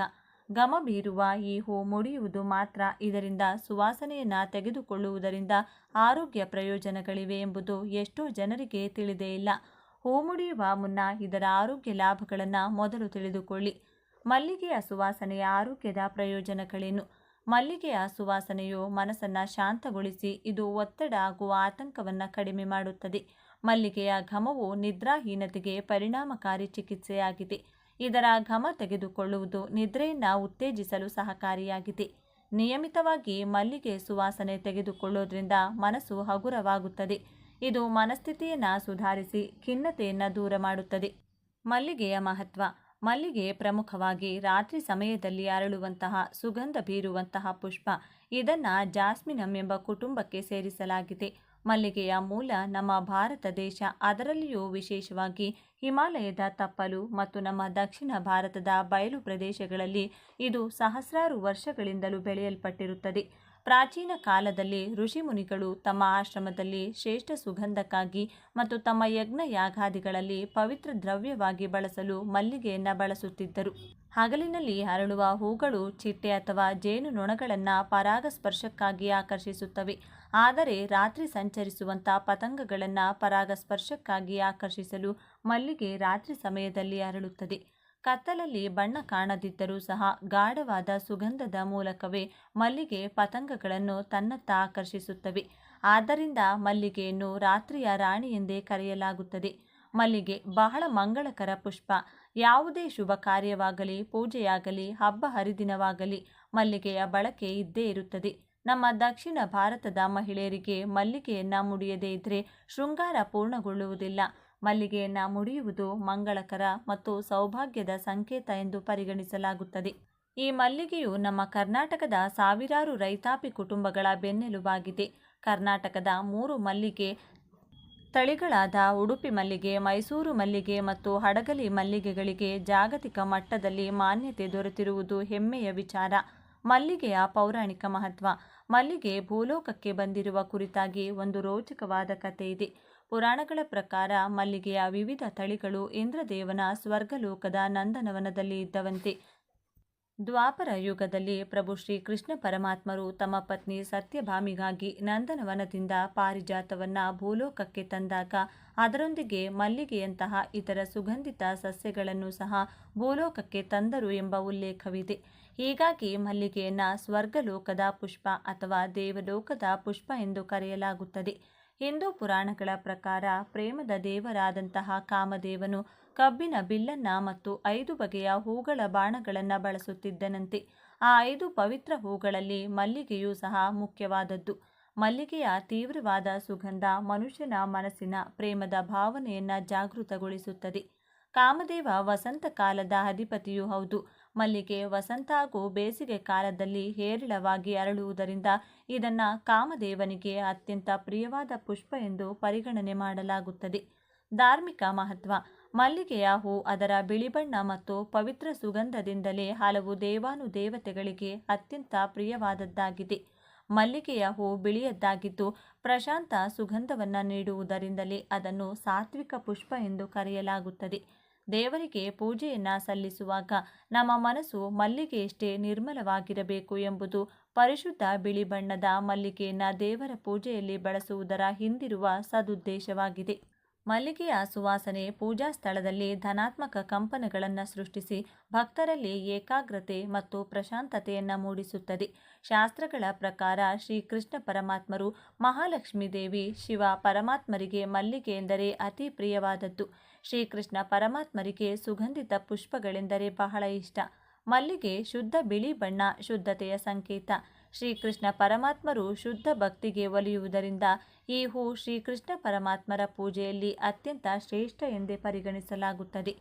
ಘಮ ಬೀರುವ ಈ ಹೂ ಮುಡಿಯುವುದು ಮಾತ್ರ, ಇದರಿಂದ ಸುವಾಸನೆಯನ್ನು ತೆಗೆದುಕೊಳ್ಳುವುದರಿಂದ ಆರೋಗ್ಯ ಪ್ರಯೋಜನಗಳಿವೆ ಎಂಬುದು ಎಷ್ಟೋ ಜನರಿಗೆ ತಿಳಿದೇ ಇಲ್ಲ. ಹೂ ಮುಡಿಯುವ ಮುನ್ನ ಇದರ ಆರೋಗ್ಯ ಲಾಭಗಳನ್ನು ಮೊದಲು ತಿಳಿದುಕೊಳ್ಳಿ. ಮಲ್ಲಿಗೆಯ ಸುವಾಸನೆಯ ಆರೋಗ್ಯದ ಪ್ರಯೋಜನಗಳೇನು? ಮಲ್ಲಿಗೆಯ ಸುವಾಸನೆಯು ಮನಸ್ಸನ್ನು ಶಾಂತಗೊಳಿಸಿ ಇದು ಒತ್ತಡ ಹಾಗೂ ಆತಂಕವನ್ನು ಕಡಿಮೆ ಮಾಡುತ್ತದೆ. ಮಲ್ಲಿಗೆಯ ಘಮವು ನಿದ್ರಾಹೀನತೆಗೆ ಪರಿಣಾಮಕಾರಿ ಚಿಕಿತ್ಸೆಯಾಗಿದೆ. ಇದರ ಘಮ ತೆಗೆದುಕೊಳ್ಳುವುದು ನಿದ್ರೆಯನ್ನು ಉತ್ತೇಜಿಸಲು ಸಹಕಾರಿಯಾಗಿದೆ. ನಿಯಮಿತವಾಗಿ ಮಲ್ಲಿಗೆ ಸುವಾಸನೆ ತೆಗೆದುಕೊಳ್ಳೋದ್ರಿಂದ ಮನಸ್ಸು ಹಗುರವಾಗುತ್ತದೆ. ಇದು ಮನಸ್ಥಿತಿಯನ್ನು ಸುಧಾರಿಸಿ ಖಿನ್ನತೆಯನ್ನು ದೂರ ಮಾಡುತ್ತದೆ. ಮಲ್ಲಿಗೆಯ ಮಹತ್ವ. ಮಲ್ಲಿಗೆ ಪ್ರಮುಖವಾಗಿ ರಾತ್ರಿ ಸಮಯದಲ್ಲಿ ಅರಳುವಂತಹ ಸುಗಂಧ ಬೀರುವಂತಹ ಪುಷ್ಪ. ಇದನ್ನು ಜಾಸ್ಮಿನಮ್ ಎಂಬ ಕುಟುಂಬಕ್ಕೆ ಸೇರಿಸಲಾಗಿದೆ. ಮಲ್ಲಿಗೆಯ ಮೂಲ ನಮ್ಮ ಭಾರತ ದೇಶ, ಅದರಲ್ಲಿಯೂ ವಿಶೇಷವಾಗಿ ಹಿಮಾಲಯದ ತಪ್ಪಲು ಮತ್ತು ನಮ್ಮ ದಕ್ಷಿಣ ಭಾರತದ ಬಯಲು ಪ್ರದೇಶಗಳಲ್ಲಿ ಇದು ಸಹಸ್ರಾರು ವರ್ಷಗಳಿಂದಲೂ ಬೆಳೆಯಲ್ಪಟ್ಟಿರುತ್ತದೆ. ಪ್ರಾಚೀನ ಕಾಲದಲ್ಲಿ ಋಷಿಮುನಿಗಳು ತಮ್ಮ ಆಶ್ರಮದಲ್ಲಿ ಶ್ರೇಷ್ಠ ಸುಗಂಧಕ್ಕಾಗಿ ಮತ್ತು ತಮ್ಮ ಯಜ್ಞ ಯಾಗಾದಿಗಳಲ್ಲಿ ಪವಿತ್ರ ದ್ರವ್ಯವಾಗಿ ಬಳಸಲು ಮಲ್ಲಿಗೆಯನ್ನು ಬಳಸುತ್ತಿದ್ದರು. ಹಗಲಿನಲ್ಲಿ ಅರಳುವ ಹೂಗಳು ಚಿಟ್ಟೆ ಅಥವಾ ಜೇನು ನೊಣಗಳನ್ನು ಪರಾಗಸ್ಪರ್ಶಕ್ಕಾಗಿ ಆಕರ್ಷಿಸುತ್ತವೆ. ಆದರೆ ರಾತ್ರಿ ಸಂಚರಿಸುವಂಥ ಪತಂಗಗಳನ್ನು ಪರಾಗಸ್ಪರ್ಶಕ್ಕಾಗಿ ಆಕರ್ಷಿಸಲು ಮಲ್ಲಿಗೆ ರಾತ್ರಿ ಸಮಯದಲ್ಲಿ ಅರಳುತ್ತದೆ. ಕತ್ತಲಲ್ಲಿ ಬಣ್ಣ ಕಾಣದಿದ್ದರೂ ಸಹ ಗಾಢವಾದ ಸುಗಂಧದ ಮೂಲಕವೇ ಮಲ್ಲಿಗೆ ಪತಂಗಗಳನ್ನು ತನ್ನತ್ತ ಆಕರ್ಷಿಸುತ್ತವೆ. ಆದ್ದರಿಂದ ಮಲ್ಲಿಗೆಯನ್ನು ರಾತ್ರಿಯ ರಾಣಿ ಎಂದೇ ಕರೆಯಲಾಗುತ್ತದೆ. ಮಲ್ಲಿಗೆ ಬಹಳ ಮಂಗಳಕರ ಪುಷ್ಪ. ಯಾವುದೇ ಶುಭ ಕಾರ್ಯವಾಗಲಿ, ಪೂಜೆಯಾಗಲಿ, ಹಬ್ಬ ಹರಿದಿನವಾಗಲಿ ಮಲ್ಲಿಗೆಯ ಬಳಕೆ ಇದ್ದೇ ಇರುತ್ತದೆ. ನಮ್ಮ ದಕ್ಷಿಣ ಭಾರತದ ಮಹಿಳೆಯರಿಗೆ ಮಲ್ಲಿಗೆಯನ್ನು ಮುಡಿಯದೇ ಇದ್ದರೆ ಶೃಂಗಾರ ಪೂರ್ಣಗೊಳ್ಳುವುದಿಲ್ಲ. ಮಲ್ಲಿಗೆಯನ್ನು ಮುಡಿಯುವುದು ಮಂಗಳಕರ ಮತ್ತು ಸೌಭಾಗ್ಯದ ಸಂಕೇತ ಎಂದು ಪರಿಗಣಿಸಲಾಗುತ್ತದೆ. ಈ ಮಲ್ಲಿಗೆಯು ನಮ್ಮ ಕರ್ನಾಟಕದ ಸಾವಿರಾರು ರೈತಾಪಿ ಕುಟುಂಬಗಳ ಬೆನ್ನೆಲುಬಾಗಿದೆ. ಕರ್ನಾಟಕದ 3 ಮಲ್ಲಿಗೆ ತಳಿಗಳಾದ ಉಡುಪಿ ಮಲ್ಲಿಗೆ, ಮೈಸೂರು ಮಲ್ಲಿಗೆ ಮತ್ತು ಹಡಗಲಿ ಮಲ್ಲಿಗೆಗಳಿಗೆ ಜಾಗತಿಕ ಮಟ್ಟದಲ್ಲಿ ಮಾನ್ಯತೆ ದೊರೆತಿರುವುದು ಹೆಮ್ಮೆಯ ವಿಚಾರ. ಮಲ್ಲಿಗೆಯ ಪೌರಾಣಿಕ ಮಹತ್ವ. ಮಲ್ಲಿಗೆ ಭೂಲೋಕಕ್ಕೆ ಬಂದಿರುವ ಕುರಿತಾಗಿ ಒಂದು ರೋಚಕವಾದ ಕಥೆ ಇದೆ. ಪುರಾಣಗಳ ಪ್ರಕಾರ ಮಲ್ಲಿಗೆಯ ವಿವಿಧ ತಳಿಗಳು ಇಂದ್ರದೇವನ ಸ್ವರ್ಗಲೋಕದ ನಂದನವನದಲ್ಲಿ ಇದ್ದವಂತೆ. ದ್ವಾಪರ ಯುಗದಲ್ಲಿ ಪ್ರಭು ಶ್ರೀ ಕೃಷ್ಣ ಪರಮಾತ್ಮರು ತಮ್ಮ ಪತ್ನಿ ಸತ್ಯಭಾಮಿಗಾಗಿ ನಂದನವನದಿಂದ ಪಾರಿಜಾತವನ್ನು ಭೂಲೋಕಕ್ಕೆ ತಂದಾಗ ಅದರೊಂದಿಗೆ ಮಲ್ಲಿಗೆಯಂತಹ ಇತರ ಸುಗಂಧಿತ ಸಸ್ಯಗಳನ್ನು ಸಹ ಭೂಲೋಕಕ್ಕೆ ತಂದರು ಎಂಬ ಉಲ್ಲೇಖವಿದೆ. ಹೀಗಾಗಿ ಮಲ್ಲಿಗೆಯನ್ನು ಸ್ವರ್ಗಲೋಕದ ಪುಷ್ಪ ಅಥವಾ ದೇವಲೋಕದ ಪುಷ್ಪ ಎಂದು ಕರೆಯಲಾಗುತ್ತದೆ. ಹಿಂದೂ ಪುರಾಣಗಳ ಪ್ರಕಾರ ಪ್ರೇಮದ ದೇವರಾದಂತಹ ಕಾಮದೇವನು ಕಬ್ಬಿನ ಬಿಲ್ಲನ್ನ ಮತ್ತು 5 ಬಗೆಯ ಹೂಗಳ ಬಾಣಗಳನ್ನು ಬಳಸುತ್ತಿದ್ದನಂತೆ. ಆ 5 ಪವಿತ್ರ ಹೂಗಳಲ್ಲಿ ಮಲ್ಲಿಗೆಯೂ ಸಹ ಮುಖ್ಯವಾದದ್ದು. ಮಲ್ಲಿಗೆಯ ತೀವ್ರವಾದ ಸುಗಂಧ ಮನುಷ್ಯನ ಮನಸ್ಸಿನ ಪ್ರೇಮದ ಭಾವನೆಯನ್ನು ಜಾಗೃತಗೊಳಿಸುತ್ತದೆ. ಕಾಮದೇವ ವಸಂತ ಕಾಲದ ಅಧಿಪತಿಯೂ ಹೌದು. ಮಲ್ಲಿಗೆ ವಸಂತ ಹಾಗೂ ಬೇಸಿಗೆ ಕಾಲದಲ್ಲಿ ಹೇರಳವಾಗಿ ಅರಳುವುದರಿಂದ ಇದನ್ನು ಕಾಮದೇವನಿಗೆ ಅತ್ಯಂತ ಪ್ರಿಯವಾದ ಪುಷ್ಪ ಎಂದು ಪರಿಗಣನೆ ಮಾಡಲಾಗುತ್ತದೆ. ಧಾರ್ಮಿಕ ಮಹತ್ವ. ಮಲ್ಲಿಗೆಯ ಹೂ ಅದರ ಬಿಳಿ ಬಣ್ಣ ಮತ್ತು ಪವಿತ್ರ ಸುಗಂಧದಿಂದಲೇ ಹಲವು ದೇವಾನುದೇವತೆಗಳಿಗೆ ಅತ್ಯಂತ ಪ್ರಿಯವಾದದ್ದಾಗಿದೆ. ಮಲ್ಲಿಗೆಯ ಹೂ ಬಿಳಿಯದ್ದಾಗಿದ್ದು ಪ್ರಶಾಂತ ಸುಗಂಧವನ್ನು ನೀಡುವುದರಿಂದಲೇ ಅದನ್ನು ಸಾತ್ವಿಕ ಪುಷ್ಪ ಎಂದು ಕರೆಯಲಾಗುತ್ತದೆ. ದೇವರಿಗೆ ಪೂಜೆಯನ್ನು ಸಲ್ಲಿಸುವಾಗ ನಮ್ಮ ಮನಸ್ಸು ಮಲ್ಲಿಗೆಯಷ್ಟೇ ನಿರ್ಮಲವಾಗಿರಬೇಕು ಎಂಬುದು ಪರಿಶುದ್ಧ ಬಿಳಿ ಬಣ್ಣದ ಮಲ್ಲಿಗೆಯನ್ನು ದೇವರ ಪೂಜೆಯಲ್ಲಿ ಬಳಸುವುದರ ಹಿಂದಿರುವ ಸದುದ್ದೇಶವಾಗಿದೆ. ಮಲ್ಲಿಗೆಯ ಸುವಾಸನೆ ಪೂಜಾ ಸ್ಥಳದಲ್ಲಿ ಧನಾತ್ಮಕ ಕಂಪನಗಳನ್ನು ಸೃಷ್ಟಿಸಿ ಭಕ್ತರಲ್ಲಿ ಏಕಾಗ್ರತೆ ಮತ್ತು ಪ್ರಶಾಂತತೆಯನ್ನು ಮೂಡಿಸುತ್ತದೆ. ಶಾಸ್ತ್ರಗಳ ಪ್ರಕಾರ ಶ್ರೀಕೃಷ್ಣ ಪರಮಾತ್ಮರು, ಮಹಾಲಕ್ಷ್ಮೀ ದೇವಿ, ಶಿವ ಪರಮಾತ್ಮರಿಗೆ ಮಲ್ಲಿಗೆ ಎಂದರೆ ಅತಿ ಪ್ರಿಯವಾದದ್ದು. ಶ್ರೀಕೃಷ್ಣ ಪರಮಾತ್ಮರಿಗೆ ಸುಗಂಧಿತ ಪುಷ್ಪಗಳೆಂದರೆ ಬಹಳ ಇಷ್ಟ. ಮಲ್ಲಿಗೆ ಶುದ್ಧ ಬಿಳಿ ಬಣ್ಣ ಶುದ್ಧತೆಯ ಸಂಕೇತ. ಶ್ರೀಕೃಷ್ಣ ಪರಮಾತ್ಮರು ಶುದ್ಧ ಭಕ್ತಿಗೆ ಒಲಿಯುವುದರಿಂದ ಈ ಹೂ ಶ್ರೀಕೃಷ್ಣ ಪರಮಾತ್ಮರ ಪೂಜೆಯಲ್ಲಿ ಅತ್ಯಂತ ಶ್ರೇಷ್ಠ ಎಂದೇ ಪರಿಗಣಿಸಲಾಗುತ್ತದೆ.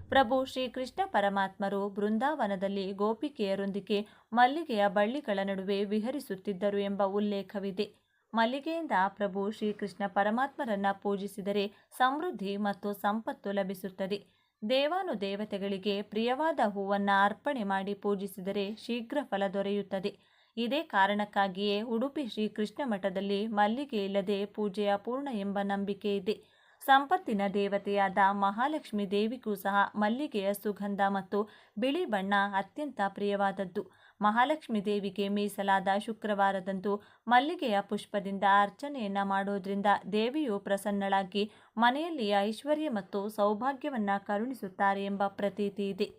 ಪ್ರಭು ಶ್ರೀಕೃಷ್ಣ ಪರಮಾತ್ಮರು ಬೃಂದಾವನದಲ್ಲಿ ಗೋಪಿಕೆಯರೊಂದಿಗೆ ಮಲ್ಲಿಗೆಯ ಬಳ್ಳಿಗಳ ನಡುವೆ ವಿಹರಿಸುತ್ತಿದ್ದರು ಎಂಬ ಉಲ್ಲೇಖವಿದೆ. ಮಲ್ಲಿಗೆಯಿಂದ ಪ್ರಭು ಶ್ರೀಕೃಷ್ಣ ಪರಮಾತ್ಮರನ್ನು ಪೂಜಿಸಿದರೆ ಸಮೃದ್ಧಿ ಮತ್ತು ಸಂಪತ್ತು ಲಭಿಸುತ್ತದೆ. ದೇವಾನುದೇವತೆಗಳಿಗೆ ಪ್ರಿಯವಾದ ಹೂವನ್ನು ಅರ್ಪಣೆ ಮಾಡಿ ಪೂಜಿಸಿದರೆ ಶೀಘ್ರ ಫಲ ದೊರೆಯುತ್ತದೆ. ಇದೇ ಕಾರಣಕ್ಕಾಗಿಯೇ ಉಡುಪಿ ಶ್ರೀಕೃಷ್ಣ ಮಠದಲ್ಲಿ ಮಲ್ಲಿಗೆ ಇಲ್ಲದೆ ಪೂಜೆಯ ಪೂರ್ಣ ಎಂಬ ನಂಬಿಕೆ ಇದೆ. ಸಂಪತ್ತಿನ ದೇವತೆಯಾದ ಮಹಾಲಕ್ಷ್ಮೀ ದೇವಿಗೂ ಸಹ ಮಲ್ಲಿಗೆಯ ಸುಗಂಧ ಮತ್ತು ಬಿಳಿ ಬಣ್ಣ ಅತ್ಯಂತ ಪ್ರಿಯವಾದದ್ದು. ಮಹಾಲಕ್ಷ್ಮೀ ದೇವಿಗೆ ಮೀಸಲಾದ ಶುಕ್ರವಾರದಂದು ಮಲ್ಲಿಗೆಯ ಪುಷ್ಪದಿಂದ ಅರ್ಚನೆಯನ್ನು ಮಾಡೋದ್ರಿಂದ ದೇವಿಯು ಪ್ರಸನ್ನಳಾಗಿ ಮನೆಯಲ್ಲಿ ಐಶ್ವರ್ಯ ಮತ್ತು ಸೌಭಾಗ್ಯವನ್ನು ಕರುಣಿಸುತ್ತಾರೆ ಎಂಬ ಪ್ರತೀತಿ ಇದೆ.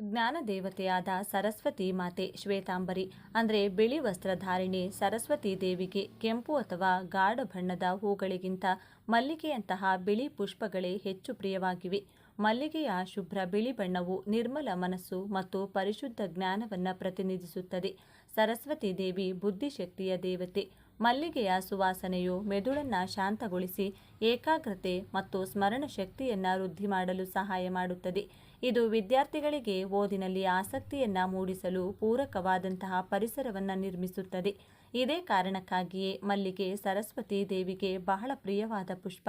ಜ್ಞಾನ ದೇವತೆಯಾದ ಸರಸ್ವತಿ ಮಾತೆ ಶ್ವೇತಾಂಬರಿ ಅಂದರೆ ಬಿಳಿ ವಸ್ತ್ರಧಾರಿಣಿ ಸರಸ್ವತಿ ದೇವಿಗೆ ಕೆಂಪು ಅಥವಾ ಗಾಢ ಬಣ್ಣದ ಹೂಗಳಿಗಿಂತ ಮಲ್ಲಿಗೆಯಂತಹ ಬಿಳಿ ಪುಷ್ಪಗಳೇ ಹೆಚ್ಚು ಪ್ರಿಯವಾಗಿವೆ. ಮಲ್ಲಿಗೆಯ ಶುಭ್ರ ಬಿಳಿ ಬಣ್ಣವು ನಿರ್ಮಲ ಮನಸ್ಸು ಮತ್ತು ಪರಿಶುದ್ಧ ಜ್ಞಾನವನ್ನು ಪ್ರತಿನಿಧಿಸುತ್ತದೆ. ಸರಸ್ವತಿ ದೇವಿ ಬುದ್ಧಿಶಕ್ತಿಯ ದೇವತೆ. ಮಲ್ಲಿಗೆಯ ಸುವಾಸನೆಯು ಮೆದುಳನ್ನು ಶಾಂತಗೊಳಿಸಿ ಏಕಾಗ್ರತೆ ಮತ್ತು ಸ್ಮರಣ ಶಕ್ತಿಯನ್ನು ವೃದ್ಧಿ ಮಾಡಲು ಸಹಾಯ ಮಾಡುತ್ತದೆ. ಇದು ವಿದ್ಯಾರ್ಥಿಗಳಿಗೆ ಓದಿನಲ್ಲಿ ಆಸಕ್ತಿಯನ್ನು ಮೂಡಿಸಲು ಪೂರಕವಾದಂತಹ ಪರಿಸರವನ್ನು ನಿರ್ಮಿಸುತ್ತದೆ. ಇದೇ ಕಾರಣಕ್ಕಾಗಿಯೇ ಮಲ್ಲಿಗೆ ಸರಸ್ವತಿ ದೇವಿಗೆ ಬಹಳ ಪ್ರಿಯವಾದ ಪುಷ್ಪ.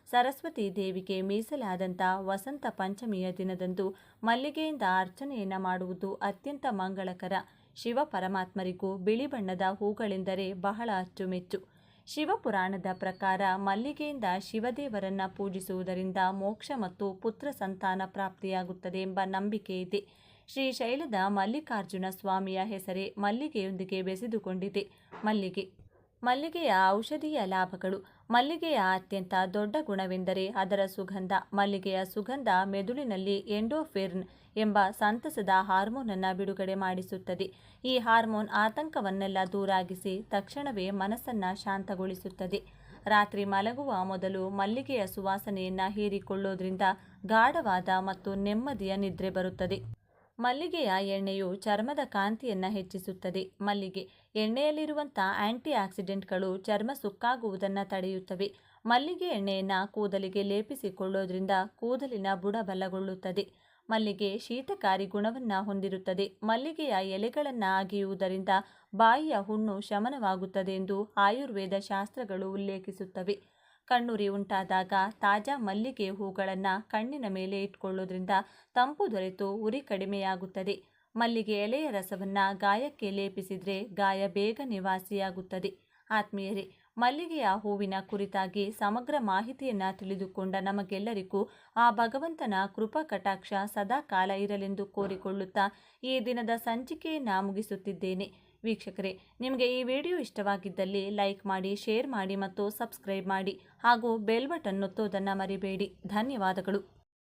ಸರಸ್ವತಿ ದೇವಿಗೆ ಮೀಸಲಾದಂಥ ವಸಂತ ಪಂಚಮಿಯ ದಿನದಂದು ಮಲ್ಲಿಗೆಯಿಂದ ಅರ್ಚನೆಯನ್ನು ಮಾಡುವುದು ಅತ್ಯಂತ ಮಂಗಳಕರ. ಶಿವ ಪರಮಾತ್ಮರಿಗೂ ಬಿಳಿ ಬಣ್ಣದ ಹೂಗಳೆಂದರೆ ಬಹಳ ಅಚ್ಚುಮೆಚ್ಚು. ಶಿವಪುರಾಣದ ಪ್ರಕಾರ ಮಲ್ಲಿಗೆಯಿಂದ ಶಿವದೇವರನ್ನು ಪೂಜಿಸುವುದರಿಂದ ಮೋಕ್ಷ ಮತ್ತು ಪುತ್ರ ಸಂತಾನ ಪ್ರಾಪ್ತಿಯಾಗುತ್ತದೆ ಎಂಬ ನಂಬಿಕೆ ಇದೆ. ಶ್ರೀಶೈಲದ ಮಲ್ಲಿಕಾರ್ಜುನ ಸ್ವಾಮಿಯ ಹೆಸರೇ ಮಲ್ಲಿಗೆಯೊಂದಿಗೆ ಬೆಸೆದುಕೊಂಡಿದೆ. ಮಲ್ಲಿಗೆಯ ಔಷಧೀಯ ಲಾಭಗಳು. ಮಲ್ಲಿಗೆಯ ಅತ್ಯಂತ ದೊಡ್ಡ ಗುಣವೆಂದರೆ ಅದರ ಸುಗಂಧ. ಮಲ್ಲಿಗೆಯ ಸುಗಂಧ ಮೆದುಳಿನಲ್ಲಿ ಎಂಡೋರ್ಫಿನ್ ಎಂಬ ಸಂತಸದ ಹಾರ್ಮೋನನ್ನು ಬಿಡುಗಡೆ ಮಾಡಿಸುತ್ತದೆ. ಈ ಹಾರ್ಮೋನ್ ಆತಂಕವನ್ನೆಲ್ಲ ದೂರಾಗಿಸಿ ತಕ್ಷಣವೇ ಮನಸ್ಸನ್ನು ಶಾಂತಗೊಳಿಸುತ್ತದೆ. ರಾತ್ರಿ ಮಲಗುವ ಮೊದಲು ಮಲ್ಲಿಗೆಯ ಸುವಾಸನೆಯನ್ನು ಹೀರಿಕೊಳ್ಳೋದ್ರಿಂದ ಗಾಢವಾದ ಮತ್ತು ನೆಮ್ಮದಿಯ ನಿದ್ರೆ ಬರುತ್ತದೆ. ಮಲ್ಲಿಗೆಯ ಎಣ್ಣೆಯು ಚರ್ಮದ ಕಾಂತಿಯನ್ನು ಹೆಚ್ಚಿಸುತ್ತದೆ. ಮಲ್ಲಿಗೆ ಎಣ್ಣೆಯಲ್ಲಿರುವಂಥ ಆಂಟಿ ಆಕ್ಸಿಡೆಂಟ್ಗಳು ಚರ್ಮ ಸುಕ್ಕಾಗುವುದನ್ನು ತಡೆಯುತ್ತವೆ. ಮಲ್ಲಿಗೆ ಎಣ್ಣೆಯನ್ನು ಕೂದಲಿಗೆ ಲೇಪಿಸಿಕೊಳ್ಳೋದ್ರಿಂದ ಕೂದಲಿನ ಬುಡ ಬಲಗೊಳ್ಳುತ್ತದೆ. ಮಲ್ಲಿಗೆ ಶೀತಕಾರಿ ಗುಣವನ್ನು ಹೊಂದಿರುತ್ತದೆ. ಮಲ್ಲಿಗೆಯ ಎಲೆಗಳನ್ನು ಅಗಿಯುವುದರಿಂದ ಬಾಯಿಯ ಹುಣ್ಣು ಶಮನವಾಗುತ್ತದೆ ಎಂದು ಆಯುರ್ವೇದ ಶಾಸ್ತ್ರಗಳು ಉಲ್ಲೇಖಿಸುತ್ತವೆ. ಕಣ್ಣುರಿ ಉಂಟಾದಾಗ ತಾಜಾ ಮಲ್ಲಿಗೆ ಹೂಗಳನ್ನು ಕಣ್ಣಿನ ಮೇಲೆ ಇಟ್ಕೊಳ್ಳೋದ್ರಿಂದ ತಂಪು ದೊರೆತು ಉರಿ ಕಡಿಮೆಯಾಗುತ್ತದೆ. ಮಲ್ಲಿಗೆ ಎಲೆಯ ರಸವನ್ನು ಗಾಯಕ್ಕೆ ಲೇಪಿಸಿದರೆ ಗಾಯ ಬೇಗನೆ ವಾಸಿಯಾಗುತ್ತದೆ. ಆತ್ಮೀಯರೇ, ಮಲ್ಲಿಗೆಯ ಹೂವಿನ ಕುರಿತಾಗಿ ಸಮಗ್ರ ಮಾಹಿತಿಯನ್ನು ತಿಳಿದುಕೊಂಡ ನಮಗೆಲ್ಲರಿಗೂ ಆ ಭಗವಂತನ ಕೃಪಾ ಕಟಾಕ್ಷ ಸದಾ ಕಾಲ ಇರಲೆಂದು ಕೋರಿಕೊಳ್ಳುತ್ತಾ ಈ ದಿನದ ಸಂಚಿಕೆಯನ್ನು ಮುಗಿಸುತ್ತಿದ್ದೇನೆ. ವೀಕ್ಷಕರೇ, ನಿಮಗೆ ಈ ವಿಡಿಯೋ ಇಷ್ಟವಾಗಿದ್ದಲ್ಲಿ ಲೈಕ್ ಮಾಡಿ, ಶೇರ್ ಮಾಡಿ ಮತ್ತು ಸಬ್ಸ್ಕ್ರೈಬ್ ಮಾಡಿ ಹಾಗೂ ಬೆಲ್ ಬಟನ್ ಒತ್ತೋದನ್ನು ಮರಿಬೇಡಿ. ಧನ್ಯವಾದಗಳು.